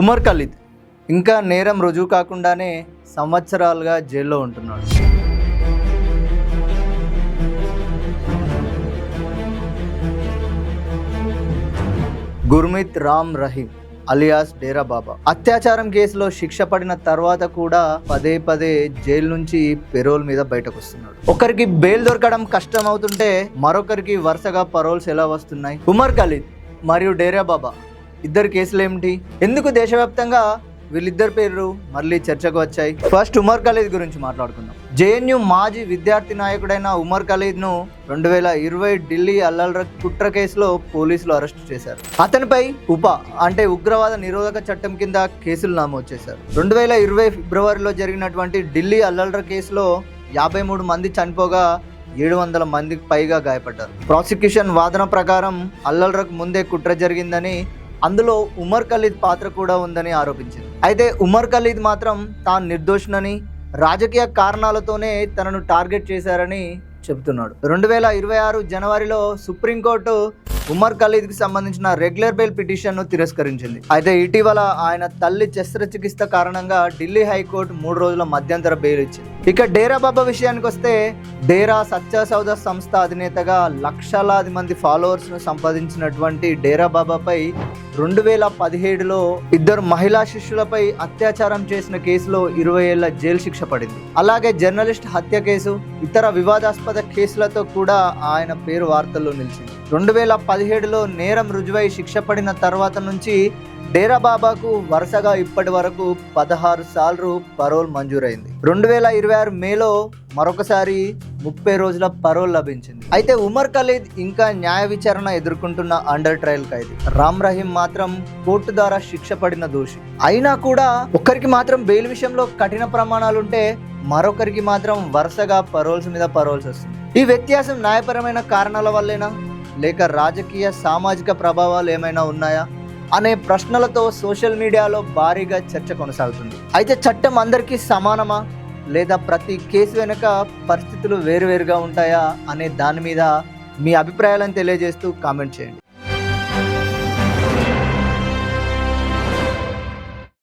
Umar Khalid ఇంకా నేరం రుజువు కాకుండానే సంవత్సరాలుగా జైల్లో ఉంటున్నాడు. గుర్మీత్ రామ్ రహీం అలియాస్ డేరా బాబా అత్యాచారం కేసులో శిక్ష పడిన తర్వాత కూడా పదే పదే జైలు నుంచి పెరోల్ మీద బయటకు వస్తున్నాడు. ఒకరికి బెయిల్ దొరకడం కష్టం అవుతుంటే మరొకరికి వరుసగా పరోల్స్ ఎలా వస్తున్నాయి? ఉమర్ ఖలీద్ మరియు డేరా బాబా ఇద్దరు కేసులు ఏమిటి? ఎందుకు దేశవ్యాప్తంగా వీళ్ళిద్దరు పేర్లు మళ్ళీ చర్చకు వచ్చాయి? ఫస్ట్ ఉమర్ ఖలీద్ గురించి మాట్లాడుకుందాం. జేఎన్యూ మాజీ విద్యార్థి నాయకుడైన ఉమర్ ఖలీద్ను 2020 ఢిల్లీ అల్లర్ల కుట్ర కేసులో పోలీసులు అరెస్టు చేశారు. అతనిపై అంటే ఉగ్రవాద నిరోధక చట్టం కింద కేసులు నమోదు చేశారు. 2020 ఫిబ్రవరిలో జరిగినటువంటి ఢిల్లీ అల్లర్ల కేసులో 53 మంది చనిపోగా 700 మందికి పైగా గాయపడ్డారు. ప్రాసిక్యూషన్ వాదన ప్రకారం అల్లర్లకు ముందే కుట్ర జరిగిందని, అందులో ఉమర్ ఖలీద్ పాత్ర కూడా ఉందని ఆరోపించింది. అయితే ఉమర్ ఖలీద్ మాత్రం తాను నిర్దోషునని, రాజకీయ కారణాలతోనే తనను టార్గెట్ చేశారని చెబుతున్నాడు. 2026 జనవరిలో సుప్రీంకోర్టు ఉమర్ ఖలీద్కి సంబంధించిన రెగ్యులర్ బెయిల్ పిటిషన్ను తిరస్కరించింది. అయితే ఇటీవల ఆయన తల్లి శస్త్రచికిత్స కారణంగా ఢిల్లీ హైకోర్టు 3 రోజుల మధ్యంతర బెయిల్ ఇచ్చింది. ఇక డేరా బాబా విషయానికి వస్తే, డేరా సచ్చా సౌదా సంస్థ అధినేతగా లక్షలాది మంది ఫాలోవర్స్ను సంపాదించినటువంటి డేరా బాబాపై 2017లో 2 మహిళా శిష్యులపై అత్యాచారం చేసిన కేసులో 20 ఏళ్ల జైలు శిక్ష పడింది. అలాగే జర్నలిస్ట్ హత్య కేసు, ఇతర వివాదాస్పద కేసులతో కూడా ఆయన పేరు వార్తల్లో నిలిచింది. 2017లో నేరం రుజువై శిక్ష పడిన తర్వాత నుంచి డేరా బాబాకు వరుసగా ఇప్పటి వరకు 16 సార్లు పరోల్ మంజూరైంది. 2026 మేలో మరొకసారి 30 రోజుల పరోల్ లభించింది. అయితే ఉమర్ ఖలీద్ ఇంకా న్యాయ విచారణ ఎదుర్కొంటున్న అండర్ ట్రయల్ ఖైదీ. రామ్ రహీం మాత్రం కోర్టు ద్వారా శిక్ష పడిన దోషి. అయినా కూడా ఒకరికి మాత్రం బెయిల్ విషయంలో కఠిన ప్రమాణాలుంటే మరొకరికి మాత్రం వరుసగా పరోల్స్ మీద పరోల్స్ వస్తుంది. ఈ వ్యత్యాసం న్యాయపరమైన కారణాల వల్లేనా, లేక రాజకీయ సామాజిక ప్రభావాలు ఏమైనా ఉన్నాయా అనే ప్రశ్నలతో సోషల్ మీడియాలో భారీగా చర్చ కొనసాగుతుంది. అయితే చట్టం అందరికీ సమానమా, లేదా ప్రతి కేసు వెనుక పరిస్థితులు వేరువేరుగా ఉంటాయా అనే దాని మీద మీ అభిప్రాయాలను తెలియజేస్తూ కామెంట్ చేయండి.